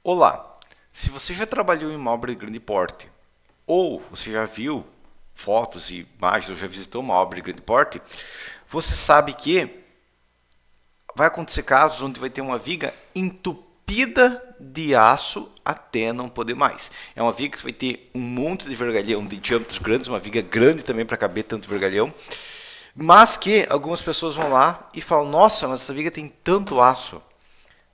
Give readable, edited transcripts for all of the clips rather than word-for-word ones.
Olá, se você já trabalhou em uma obra de grande porte, ou você já viu fotos e imagens, ou já visitou uma obra de grande porte, você sabe que vai acontecer casos onde vai ter uma viga entupida de aço até não poder mais. É uma viga que vai ter um monte de vergalhão de diâmetros grandes, uma viga grande também para caber tanto vergalhão, mas que algumas pessoas vão lá e falam: nossa, mas essa viga tem tanto aço.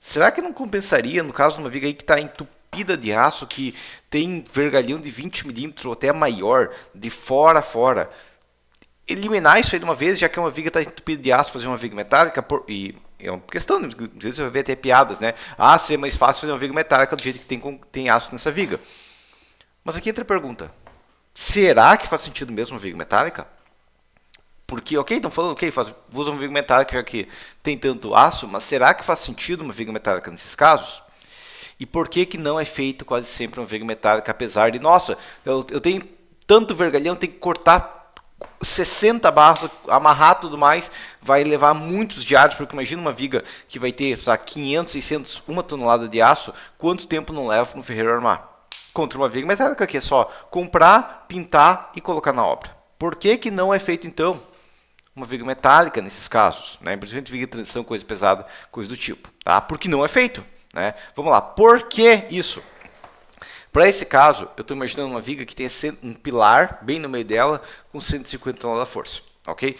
Será que não compensaria, no caso de uma viga aí que está entupida de aço, que tem vergalhão de 20 milímetros ou até maior, de fora a fora, eliminar isso aí de uma vez, já que uma viga está entupida de aço, fazer uma viga metálica, e é uma questão, às vezes você vai ver até piadas, né? Ah, seria mais fácil fazer uma viga metálica do jeito que tem aço nessa viga. Mas aqui entra a pergunta: será que faz sentido mesmo uma viga metálica? Porque, ok, estão falando, ok, usa uma viga metálica já que tem tanto aço, mas será que faz sentido uma viga metálica nesses casos? E por que que não é feito quase sempre uma viga metálica, apesar de, nossa, eu tenho tanto vergalhão, tenho que cortar 60 barras, amarrar tudo mais, vai levar muitos diários, porque imagina uma viga que vai ter, sabe, 500, 600, 1 tonelada de aço, quanto tempo não leva para um ferreiro armar? Contra uma viga metálica que é só comprar, pintar e colocar na obra. Por que que não é feito então uma viga metálica nesses casos, né? Principalmente viga de transição, coisa pesada, coisa do tipo, tá? Porque não é feito, né? Vamos lá, por que isso? Para esse caso, eu estou imaginando uma viga que tem um pilar bem no meio dela com 150 toneladas de força, ok?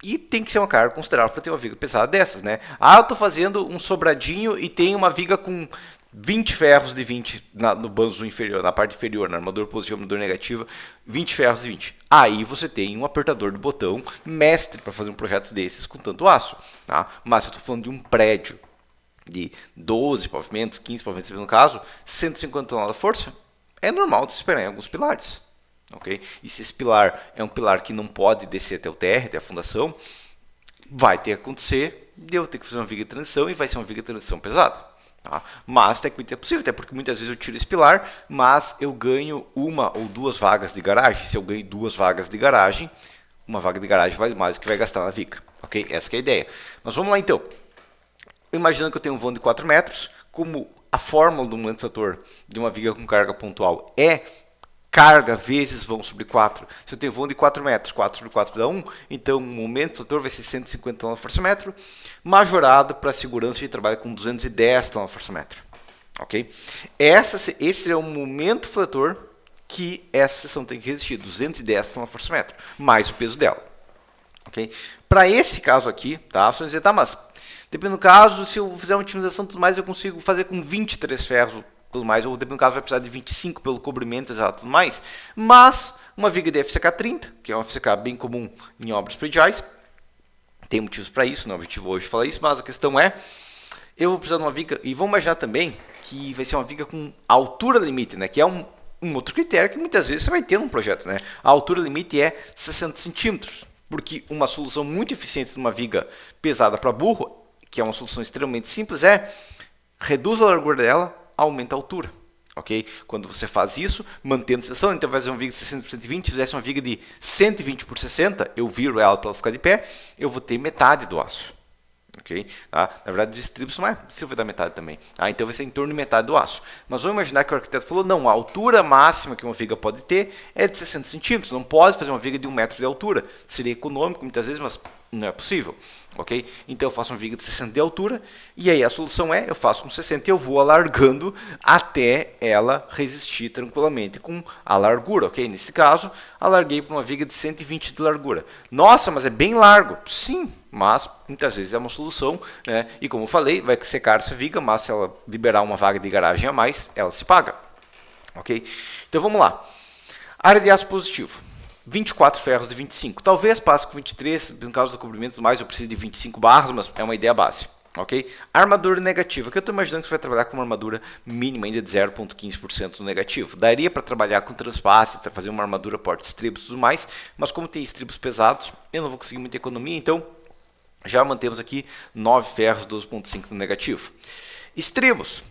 E tem que ser uma carga considerável para ter uma viga pesada dessas, né? Ah, eu estou fazendo um sobradinho e tem uma viga com 20 ferros de 20 no banzo inferior, na parte inferior, na armadura positiva, armadura negativa, 20 ferros de 20. Aí você tem um apertador de botão mestre para fazer um projeto desses com tanto aço, tá? Mas eu estou falando de um prédio de 12 pavimentos, 15 pavimentos no caso, 150 toneladas de força, é normal de se esperar em alguns pilares. Okay? E se esse pilar é um pilar que não pode descer até o TR, até a fundação, vai ter que acontecer de eu ter que fazer uma viga de transição e vai ser uma viga de transição pesada. Tá? Mas tecnicamente é possível, até porque muitas vezes eu tiro esse pilar, mas eu ganho uma ou duas vagas de garagem. Se eu ganho 2 vagas de garagem, uma vaga de garagem vale mais do que vai gastar na viga. Okay? Essa é a ideia. Mas vamos lá então. Imaginando que eu tenho um vão de 4 metros, como a fórmula do momento fator de uma viga com carga pontual é carga vezes vão sobre 4. Se eu tenho vão de 4 metros, 4 sobre 4 dá 1, então o momento fator vai ser 150 toneladas-força-metro, majorado para a segurança de trabalho com 210 toneladas-força-metro. Ok? Esse é o momento fator que essa seção tem que resistir, 210 toneladas-força-metro, mais o peso dela. Okay? Para esse caso aqui, tá? Você vai dizer, tá, mas dependendo do caso, se eu fizer uma otimização e tudo mais, eu consigo fazer com 23 ferros tudo mais, ou dependendo do caso vai precisar de 25 pelo cobrimento exato e tudo mais, mas uma viga de FCK 30, que é uma FCK bem comum em obras prediais, tem motivos para isso, não é o objetivo hoje falar isso, mas a questão é, eu vou precisar de uma viga, e vamos imaginar também que vai ser uma viga com altura limite, né, que é um outro critério que muitas vezes você vai ter num projeto, né, a altura limite é 60 centímetros, porque uma solução muito eficiente de uma viga pesada para burro, que é uma solução extremamente simples, é reduz a largura dela, aumenta a altura. Okay? Quando você faz isso, mantendo a seção, então vai fazer uma viga de 60 por 120, se fizesse uma viga de 120 por 60, eu viro ela para ela ficar de pé, eu vou ter metade do aço. Okay? Na verdade, os estribos não é, o estribo vai dar metade também. Então vai ser em torno de metade do aço. Mas vamos imaginar que o arquiteto falou, não, a altura máxima que uma viga pode ter é de 60 centímetros, não pode fazer uma viga de 1 metro de altura. Seria econômico muitas vezes, mas não é possível. Okay? Então eu faço uma viga de 60 de altura, e aí a solução é, eu faço com 60 e eu vou alargando até ela resistir tranquilamente com a largura. Okay? Nesse caso, alarguei para uma viga de 120 de largura. Nossa, mas é bem largo. Sim, mas muitas vezes é uma solução, né? E como eu falei, vai secar essa viga, mas se ela liberar uma vaga de garagem a mais, ela se paga. Okay? Então vamos lá. Área de aço positivo. 24 ferros de 25. Talvez passe com 23, no caso do cobrimento mais eu preciso de 25 barras, mas é uma ideia base. Ok? Armadura negativa, que eu estou imaginando que você vai trabalhar com uma armadura mínima ainda de 0,15% do negativo. Daria para trabalhar com transpasse, fazer uma armadura porta-estribos e tudo mais, mas como tem estribos pesados, eu não vou conseguir muita economia, então já mantemos aqui 9 ferros, 12,5 no negativo. Estribos.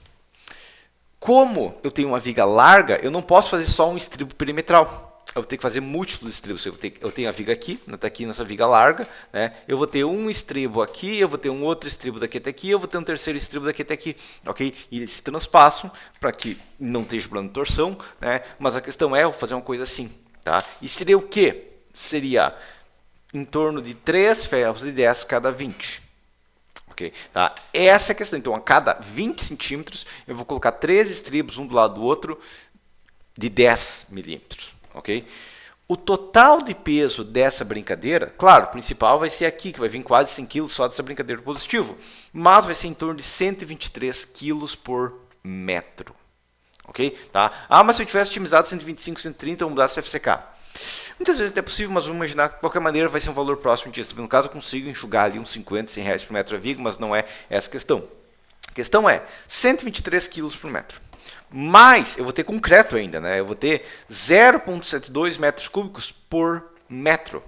Como eu tenho uma viga larga, eu não posso fazer só um estribo perimetral. eu vou ter que fazer múltiplos estribos. Eu tenho a viga aqui, tá aqui nessa viga larga, né? Eu vou ter um estribo aqui, eu vou ter um outro estribo daqui até aqui, eu vou ter um terceiro estribo daqui até aqui, ok? E eles se transpassam para que não esteja problema de torção, né? Mas a questão é eu fazer uma coisa assim, tá? E seria o quê? Seria em torno de 3 ferros de 10 cada 20. Okay, tá? Essa é a questão. Então, a cada 20 centímetros, eu vou colocar 3 estribos um do lado do outro de 10 milímetros. Okay? O total de peso dessa brincadeira, claro, o principal vai ser aqui, que vai vir quase 100 kg só dessa brincadeira positivo, mas vai ser em torno de 123 kg por metro. Okay? Tá? Ah, mas se eu tivesse otimizado 125, 130, eu mudasse o FCK. Muitas vezes é possível, mas vamos imaginar que de qualquer maneira vai ser um valor próximo disso. No caso, eu consigo enxugar ali uns 50, 100 reais por metro a viga, mas não é essa a questão. A questão é 123 kg por metro. Mas eu vou ter concreto ainda, né? Eu vou ter 0,72 metros cúbicos por metro.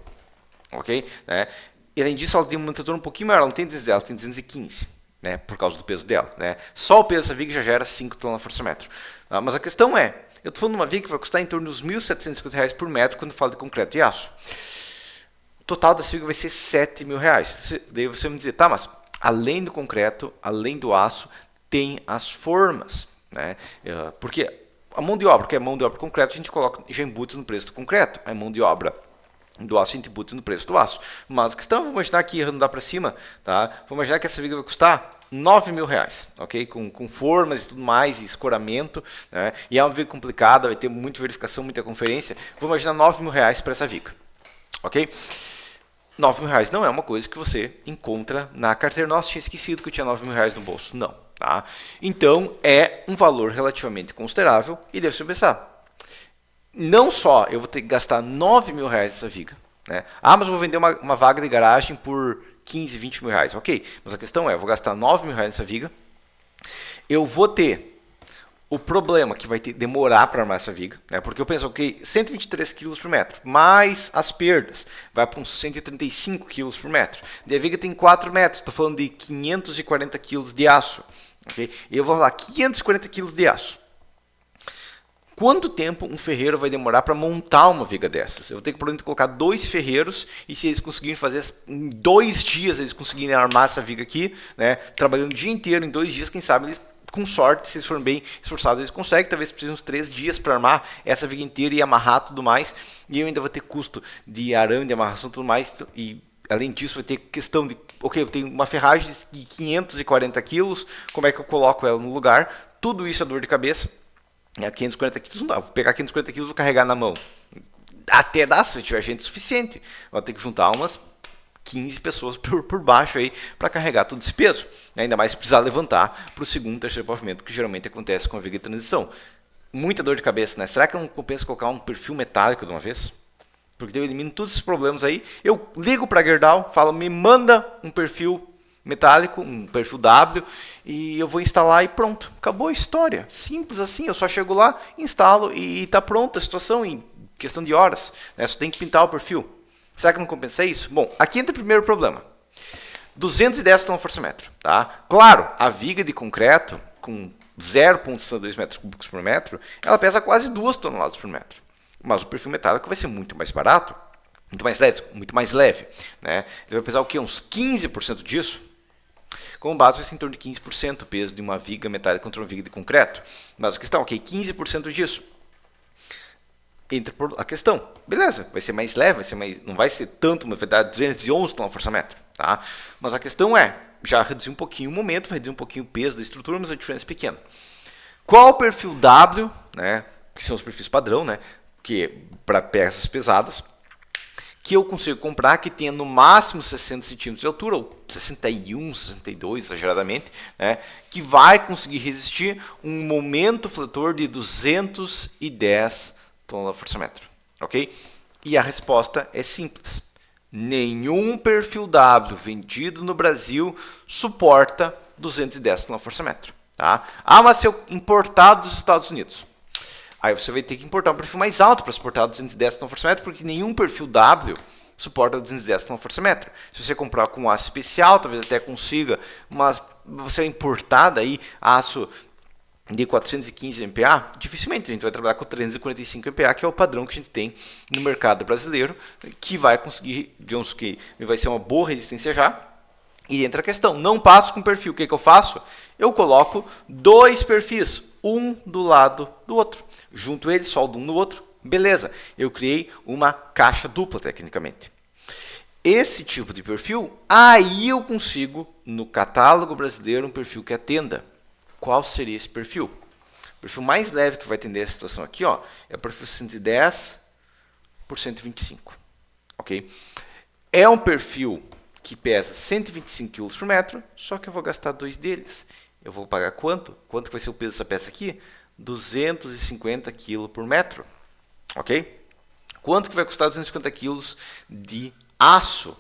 Ok? Né? E além disso, ela tem um mantetor um pouquinho maior, ela não tem 200, ela tem 215, né? Por causa do peso dela. Né? Só o peso dessa viga já gera 5 toneladas-força-metro. Mas a questão é, eu estou falando de uma viga que vai custar em torno dos R$ 1.750 por metro quando eu falo de concreto e aço. O total dessa viga vai ser R$ 7.000. Daí você vai me dizer, tá, mas além do concreto, além do aço, tem as formas. Né? Porque a mão de obra, que é mão de obra concreto, a gente coloca, já embute no preço do concreto. A mão de obra do aço a gente embute no preço do aço. Mas a questão, vamos imaginar aqui, arredondar para cima, tá? Vamos imaginar que essa viga vai custar R$9.000, ok? Com formas e tudo mais, e escoramento, né? E é uma viga complicada, vai ter muita verificação, muita conferência. Vamos imaginar R$9.000 para essa viga, ok? R$9.000 não é uma coisa que você encontra na carteira. Nossa, tinha esquecido que eu tinha R$9.000 no bolso. Não, tá? Então, é um valor relativamente considerável e deve se pensar. Não só eu vou ter que gastar R$9.000 nessa viga, né? Ah, mas eu vou vender uma vaga de garagem por 15, 20 mil reais. Ok, mas a questão é, eu vou gastar R$9.000 nessa viga, eu vou ter o problema que vai demorar para armar essa viga, né? Porque eu penso, ok, 123 kg por metro, mais as perdas, vai para uns 135 kg por metro. E a viga tem 4 metros, estou falando de 540 kg de aço. Okay? E eu vou falar 540 kg de aço. Quanto tempo um ferreiro vai demorar para montar uma viga dessas? Eu vou ter que, por exemplo, colocar 2 ferreiros e se eles conseguirem fazer em 2 dias, eles conseguirem armar essa viga aqui, né, trabalhando o dia inteiro, em 2 dias, quem sabe eles, com sorte, se eles forem bem esforçados, eles conseguem, talvez precisem uns 3 dias para armar essa viga inteira e amarrar tudo mais, e eu ainda vou ter custo de arame, de amarração e tudo mais, e além disso vai ter questão de, ok, eu tenho uma ferragem de 540 quilos, como é que eu coloco ela no lugar? Tudo isso é dor de cabeça. 540 quilos não dá, vou pegar 540 quilos e vou carregar na mão. Até dá, se tiver gente suficiente. Vou ter que juntar umas 15 pessoas por baixo aí para carregar todo esse peso. Ainda mais se precisar levantar para o segundo, terceiro pavimento, que geralmente acontece com a viga de transição. Muita dor de cabeça, né? Será que não compensa colocar um perfil metálico de uma vez? Porque eu elimino todos esses problemas aí. Eu ligo para a Gerdau, falo, me manda um perfil metálico, um perfil W, e eu vou instalar e pronto, acabou a história, simples assim, eu só chego lá, instalo e está pronta a situação em questão de horas, né? Só tem que pintar o perfil. Será que não compensa isso? Bom, aqui entra o primeiro problema, 210 toneladas-força-metro, tá? Claro, a viga de concreto com 0,62 metros cúbicos por metro, ela pesa quase 2 toneladas por metro, mas o perfil metálico vai ser muito mais barato, muito mais leve, né? Ele vai pesar o quê? Uns 15% disso? Como base vai ser em torno de 15% o peso de uma viga metálica contra uma viga de concreto. Mas a questão, ok, 15% disso. Entra por a questão, beleza, vai ser mais leve, não vai ser tanto, mas vai dar 211 toneladas-força-metro, tá? Mas a questão é, já reduzir um pouquinho o momento, vai reduzir um pouquinho o peso da estrutura, mas a diferença é pequena. Qual o perfil W, né, que são os perfis padrão, né, que para peças pesadas, que eu consigo comprar que tenha no máximo 60 centímetros de altura, ou 61, 62 exageradamente, né, que vai conseguir resistir um momento fletor de 210 toneladas-força-metro. Ok? E a resposta é simples. Nenhum perfil W vendido no Brasil suporta 210 toneladas-força-metro. Tá? Ah, mas se eu importar dos Estados Unidos? Aí você vai ter que importar um perfil mais alto para suportar 210 toneladas-força-metro, porque nenhum perfil W suporta 210 toneladas-força-metro. Se você comprar com aço especial, talvez até consiga, mas você vai importar daí aço de 415 MPa, dificilmente a gente vai trabalhar com 345 MPa, que é o padrão que a gente tem no mercado brasileiro, que vai conseguir, digamos que vai ser uma boa resistência já. E entra a questão, não passo com perfil, o que eu faço? Eu coloco dois perfis, um do lado do outro. Junto eles, soldo um no outro, beleza. Eu criei uma caixa dupla, tecnicamente. Esse tipo de perfil, aí eu consigo, no catálogo brasileiro, um perfil que atenda. Qual seria esse perfil? O perfil mais leve que vai atender essa situação aqui, ó, é o perfil 110 por 125. Ok? É um perfil que pesa 125 kg por metro, só que eu vou gastar dois deles. Eu vou pagar quanto? Quanto vai ser o peso dessa peça aqui? 250 kg por metro. Ok? Quanto que vai custar 250 kg de aço?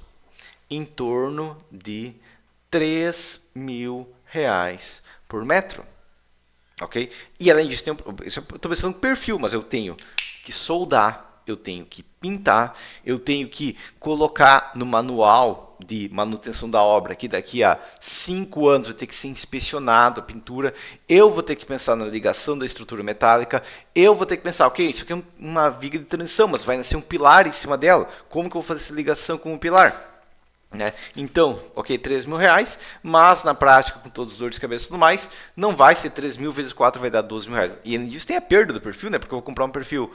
Em torno de R$3.000 por metro. Ok? E além disso, eu estou pensando no perfil, mas eu tenho que soldar, eu tenho que pintar, eu tenho que colocar no manual de manutenção da obra, que daqui a 5 anos vai ter que ser inspecionado a pintura, eu vou ter que pensar na ligação da estrutura metálica, eu vou ter que pensar, ok, isso aqui é uma viga de transição, mas vai nascer um pilar em cima dela, como que eu vou fazer essa ligação com o pilar? Né? Então, ok, R$3.000, mas na prática, com todos os dores de cabeça e tudo mais, não vai ser 3.000 vezes 4, vai dar R$12.000. E além disso, tem a perda do perfil, né? Porque eu vou comprar um perfil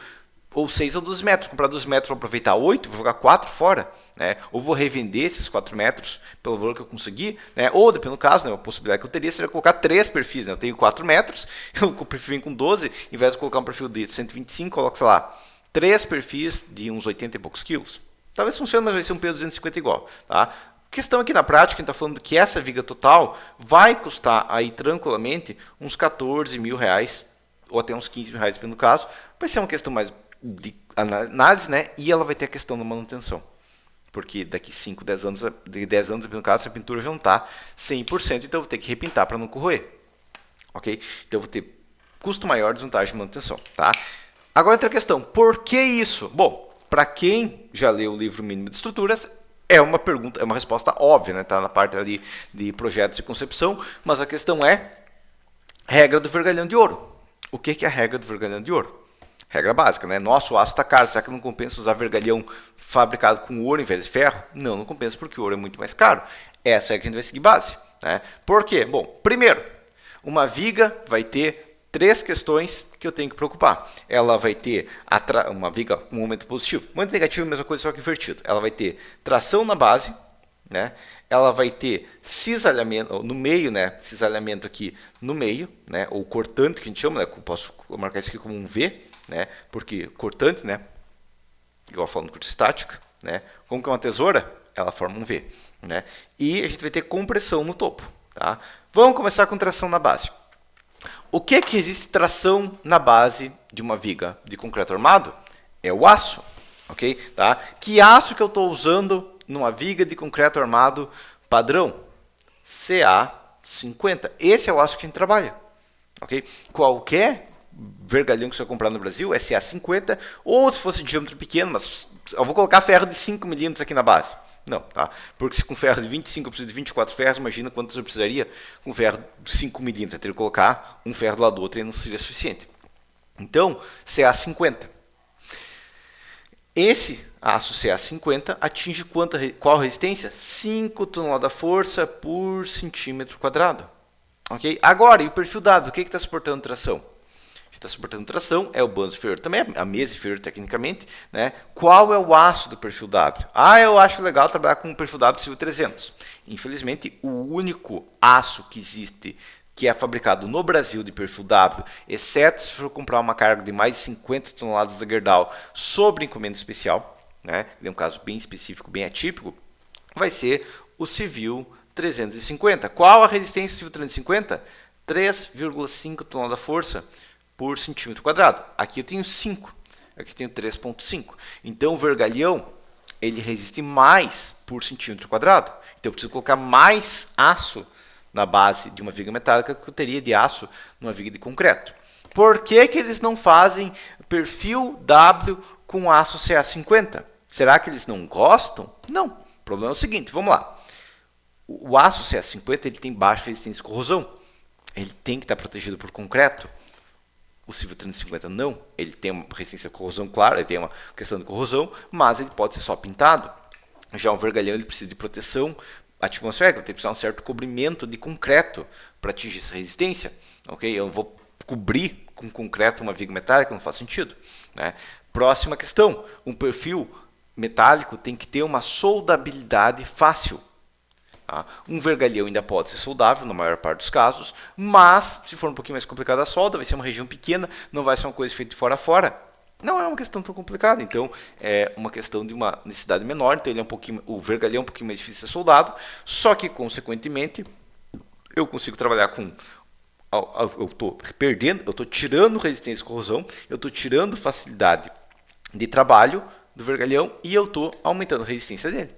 ou 6 ou 12 metros. Comprar 12 metros, vou aproveitar 8, vou jogar 4 fora, né? Ou vou revender esses 4 metros pelo valor que eu consegui, né? Ou, dependendo do caso, né? A possibilidade que eu teria seria colocar 3 perfis, né? Eu tenho 4 metros, o perfil vem com 12, em vez de colocar um perfil de 125, coloco, sei lá, 3 perfis de uns 80 e poucos quilos. Talvez funcione, mas vai ser um peso 250 igual. Tá? A questão aqui na prática, a gente está falando que essa viga total vai custar aí tranquilamente uns R$14.000, ou até uns R$15.000, dependendo do caso. Vai ser uma questão mais de análise, né? E ela vai ter a questão da manutenção. Porque daqui 5, 10 anos, dependendo do caso, essa pintura já não está 100%, então eu vou ter que repintar para não corroer. Ok? Então eu vou ter custo maior, desvantagem de manutenção. Tá? Agora entra a questão, por que isso? Bom, para quem já leu o livro Mínimo de Estruturas, é uma pergunta, é uma resposta óbvia, né? Tá na parte ali de projetos de concepção, mas a questão é regra do vergalhão de ouro. O que é a regra do vergalhão de ouro? Regra básica, né? Nosso aço está caro, será que não compensa usar vergalhão fabricado com ouro em vez de ferro? Não, não compensa porque o ouro é muito mais caro. Essa é a que a gente vai seguir base. Né? Por quê? Bom, primeiro, uma viga vai ter 3 questões que eu tenho que preocupar. Ela vai ter uma viga com um momento positivo. Momento negativo é a mesma coisa, só que invertido. Ela vai ter tração na base, né? Ela vai ter cisalhamento no meio, né? Cisalhamento aqui no meio, né? Ou cortante, que a gente chama, né? Posso marcar isso aqui como um V, né? Porque cortante, né? Igual falando curto estática, né? Como que é uma tesoura, ela forma um V, né? E a gente vai ter compressão no topo, tá? Vamos começar com tração na base. O que existe tração na base de uma viga de concreto armado? É o aço, ok? Tá? Que aço que eu estou usando numa viga de concreto armado padrão? CA50. Esse é o aço que a gente trabalha, ok? Qualquer vergalhão que você vai comprar no Brasil é CA50, ou se fosse de diâmetro pequeno, mas eu vou colocar ferro de 5 milímetros aqui na base. Não, tá? Porque se com ferro de 25 eu preciso de 24 ferros, imagina quantos eu precisaria com ferro de 5 milímetros. Eu teria que colocar um ferro do lado do outro e não seria suficiente. Então, CA50. Esse aço CA50 atinge qual resistência? 5 toneladas-força por centímetro quadrado. Okay? Agora, e o perfil dado? O que está suportando tração? Está suportando tração, é o banzo inferior, também a mesa inferior tecnicamente, né? Qual é o aço do perfil W? Eu acho legal trabalhar com o perfil W Silvio 300. Infelizmente, o único aço que existe que é fabricado no Brasil de perfil W, exceto se for comprar uma carga de mais de 50 toneladas da Gerdau sobre encomenda especial, né? É um caso bem específico, bem atípico, vai ser o Civil 350. Qual a resistência do Civil 350? 3,5 toneladas-força por centímetro quadrado. Aqui eu tenho 5, aqui eu tenho 3,5. Então o vergalhão ele resiste mais por centímetro quadrado. Então eu preciso colocar mais aço na base de uma viga metálica que eu teria de aço numa viga de concreto. Por que eles não fazem perfil W com aço CA50? Será que eles não gostam? Não. O problema é o seguinte, vamos lá. O aço CA50 ele tem baixa resistência à corrosão. ele tem que estar protegido por concreto. O cível 350 não, ele tem uma resistência à corrosão, claro, ele tem uma questão de corrosão, mas ele pode ser só pintado. Já o vergalhão ele precisa de proteção atmosférica, tem que precisar de um certo cobrimento de concreto para atingir essa resistência. Ok? Eu vou cobrir com concreto uma viga metálica, não faz sentido. Né? Próxima questão, um perfil metálico tem que ter uma soldabilidade fácil. Tá? Um vergalhão ainda pode ser soldável, na maior parte dos casos, mas se for um pouquinho mais complicada a solda, vai ser uma região pequena, não vai ser uma coisa feita de fora a fora. Não é uma questão tão complicada, então é uma questão de uma necessidade menor, então ele é o vergalhão é um pouquinho mais difícil de ser soldado, só que, consequentemente, eu consigo trabalhar com... Eu estou tirando resistência à corrosão, eu estou tirando facilidade de trabalho do vergalhão e eu estou aumentando a resistência dele.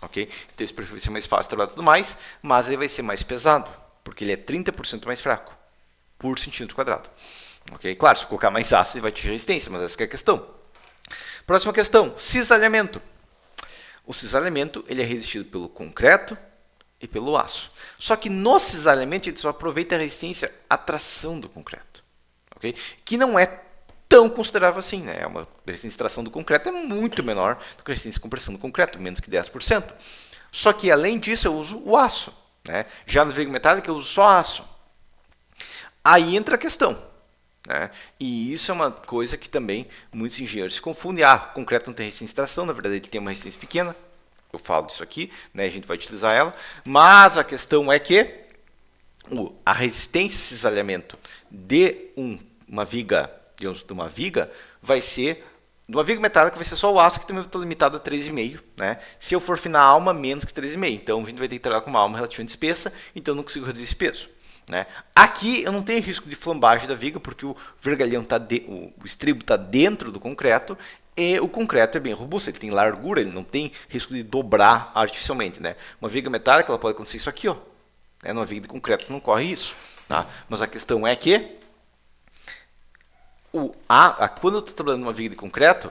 Okay? Então esse perfil vai ser mais fácil de trabalhar e tudo mais, mas ele vai ser mais pesado, porque ele é 30% mais fraco por centímetro quadrado. Okay? Claro, se eu colocar mais aço ele vai atingir resistência, mas essa é a questão. Próxima questão, cisalhamento. O cisalhamento ele é resistido pelo concreto e pelo aço. Só que no cisalhamento ele só aproveita a resistência à tração do concreto. Okay? Que não é tão considerável assim, né? Uma resistência de tração do concreto é muito menor do que a resistência de compressão do concreto, menos que 10%. Só que, além disso, eu uso o aço. Né? Já na viga metálica, eu uso só aço. Aí entra a questão. Né? E isso é uma coisa que também muitos engenheiros se confundem. O concreto não tem resistência de tração, na verdade ele tem uma resistência pequena. Eu falo disso aqui, né? A gente vai utilizar ela. Mas a questão é que a resistência de cisalhamento de uma viga, digamos, de uma viga, vai ser, de uma viga metálica vai ser só o aço, que também está limitado a 3,5, né? Se eu for finar a alma, menos que 3,5. Então a gente vai ter que trabalhar com uma alma relativamente espessa, então eu não consigo reduzir esse peso. Né? Aqui eu não tenho risco de flambagem da viga, porque o vergalhão o estribo está dentro do concreto, e o concreto é bem robusto, ele tem largura, ele não tem risco de dobrar artificialmente. Né? Uma viga metálica ela pode acontecer isso aqui, ó. Numa viga de concreto não corre isso. Tá? Mas a questão é que quando eu estou trabalhando numa viga de concreto,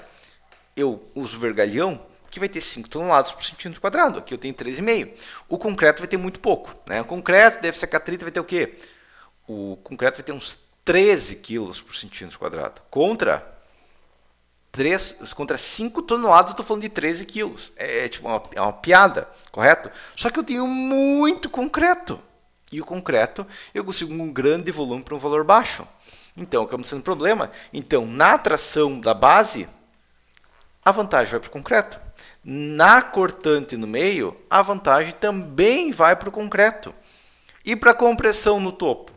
eu uso vergalhão que vai ter 5 toneladas por centímetro quadrado. Aqui eu tenho 3,5. O concreto vai ter muito pouco. Né? O concreto deve ser catrita, vai ter o quê? O concreto vai ter uns 13 quilos por centímetro quadrado. Contra 5 toneladas, eu estou falando de 13 quilos. Tipo uma piada, correto? Só que eu tenho muito concreto. E o concreto, eu consigo um grande volume para um valor baixo. Então, acaba sendo um problema. Então, na tração da base, a vantagem vai para o concreto. Na cortante no meio, a vantagem também vai para o concreto. E para a compressão no topo?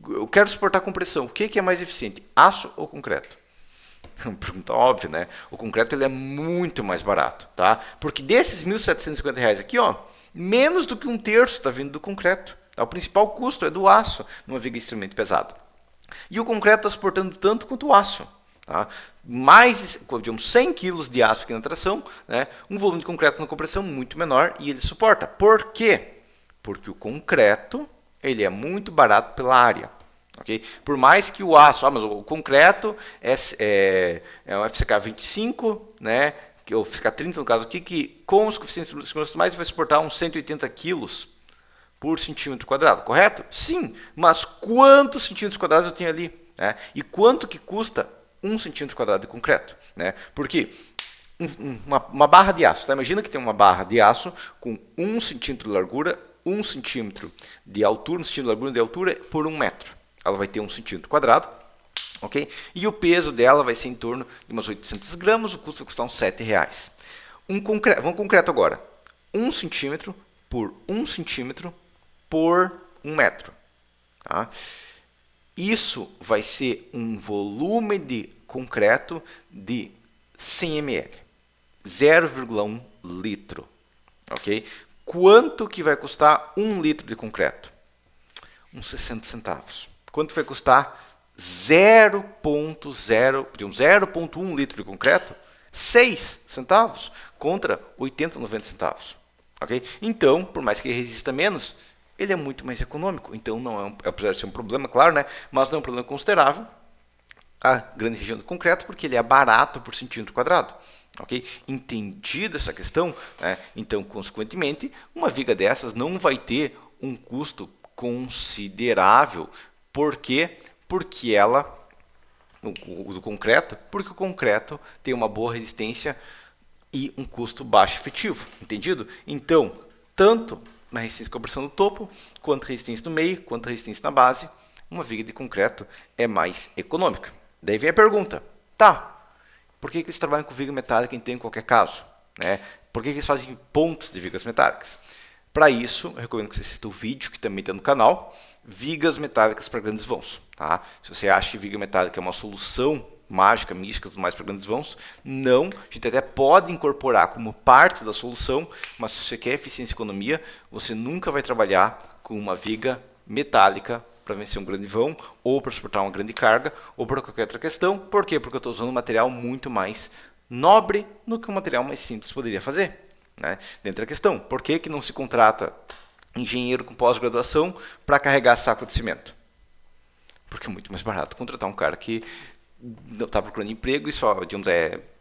Eu quero suportar compressão. O que é mais eficiente? Aço ou concreto? Uma pergunta óbvia, né? O concreto ele é muito mais barato, tá? Porque desses R$ 1.750 aqui, ó, menos do que um terço está vindo do concreto. Tá? O principal custo é do aço numa viga extremamente pesada. E o concreto está suportando tanto quanto o aço. Tá? Mais de 100 kg de aço aqui na tração, né? Um volume de concreto na compressão muito menor e ele suporta. Por quê? Porque o concreto ele é muito barato pela área. Okay? Por mais que o aço, mas o concreto é um FCK 25, né? Ou FCK 30 no caso aqui, que com os coeficientes de segurança mais vai suportar uns 180 quilos por centímetro quadrado, correto? Sim, mas quantos centímetros quadrados eu tenho ali? Né? E quanto que custa 1 centímetro quadrado de concreto? Né? Porque uma barra de aço, tá? Imagina que tem uma barra de aço com 1 centímetro de largura, 1 centímetro de altura, 1 centímetro de largura de altura por 1 metro. Ela vai ter 1 centímetro quadrado, ok? E o peso dela vai ser em torno de umas 800 gramas, o custo vai custar uns R$7. Vamos concreto agora. 1 centímetro por 1 centímetro por 1 metro. Tá? Isso vai ser um volume de concreto de 100 ml. 0,1 litro. Ok? Quanto que vai custar 1 litro de concreto? Uns 60 centavos. Quanto vai custar 0,1 litro de concreto? 6 centavos contra 80, 90 centavos. Okay? Então, por mais que ele resista menos, ele é muito mais econômico. Então, não apesar de ser um problema, claro, né? Mas não é um problema considerável a grande região do concreto, porque ele é barato por centímetro quadrado. Okay? Entendida essa questão, né? Então, consequentemente, uma viga dessas não vai ter um custo considerável. Por quê? Porque o concreto, porque o concreto tem uma boa resistência e um custo baixo efetivo, entendido? Então, tanto na resistência de compressão do topo, quanto resistência no meio, quanto resistência na base, uma viga de concreto é mais econômica. Daí vem a pergunta, tá, por que eles trabalham com viga metálica em qualquer caso? Né? Por que eles fazem pontos de vigas metálicas? Para isso, eu recomendo que você assista o vídeo que também está no canal, Vigas Metálicas para Grandes Vãos. Tá? Se você acha que viga metálica é uma solução mágica, mística, mais para grandes vãos, não. A gente até pode incorporar como parte da solução, mas se você quer eficiência e economia, você nunca vai trabalhar com uma viga metálica para vencer um grande vão, ou para suportar uma grande carga, ou para qualquer outra questão. Por quê? Porque eu estou usando um material muito mais nobre do que um material mais simples poderia fazer. Né? Dentro da questão, por que não se contrata engenheiro com pós-graduação para carregar saco de cimento? Porque é muito mais barato contratar um cara que está procurando emprego e só, digamos,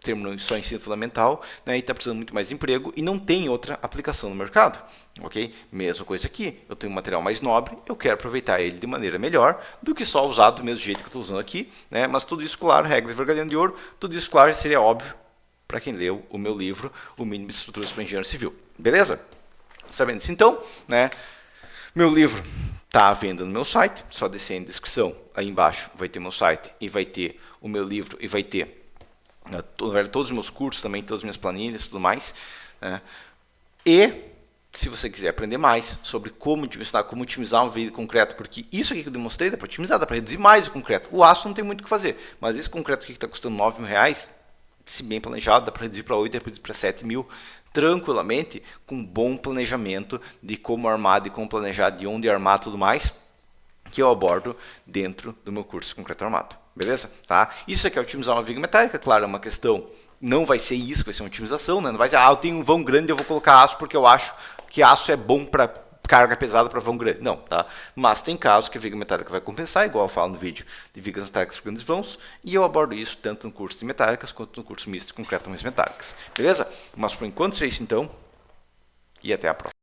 terminou só ensino fundamental, né, e está precisando muito mais de emprego e não tem outra aplicação no mercado. Ok? Mesma coisa aqui, eu tenho um material mais nobre, eu quero aproveitar ele de maneira melhor do que só usar do mesmo jeito que eu estou usando aqui. Né, mas tudo isso, claro, regra de vergalhão de ouro, tudo isso, claro, seria óbvio para quem leu o meu livro, O Mínimo de Estruturas para Engenheiro Civil. Beleza? Sabendo isso então, né, meu livro está à venda no meu site, só descer na descrição, aí embaixo vai ter meu site e vai ter o meu livro e vai ter todos os meus cursos também, todas as minhas planilhas e tudo mais. Né? E se você quiser aprender mais sobre como otimizar uma viga de concreto, porque isso aqui que eu demonstrei dá para otimizar, dá para reduzir mais o concreto. O aço não tem muito o que fazer, mas esse concreto aqui que está custando R$9.000, se bem planejado, dá para reduzir para 8, dá para reduzir para 7 mil, tranquilamente, com bom planejamento de como armar, de como planejar, de onde armar, tudo mais, que eu abordo dentro do meu curso de concreto armado. Beleza? Tá? Isso aqui é otimizar uma viga metálica, claro, é uma questão, não vai ser isso, vai ser uma otimização, né? Não vai ser, eu tenho um vão grande, eu vou colocar aço porque eu acho que aço é bom para carga pesada para vão grande. Não, tá? Mas tem casos que a viga metálica vai compensar, igual eu falo no vídeo de vigas metálicas para grandes vãos, e eu abordo isso tanto no curso de metálicas quanto no curso misto de concreto mais metálicas. Beleza? Mas por enquanto é isso então, e até a próxima.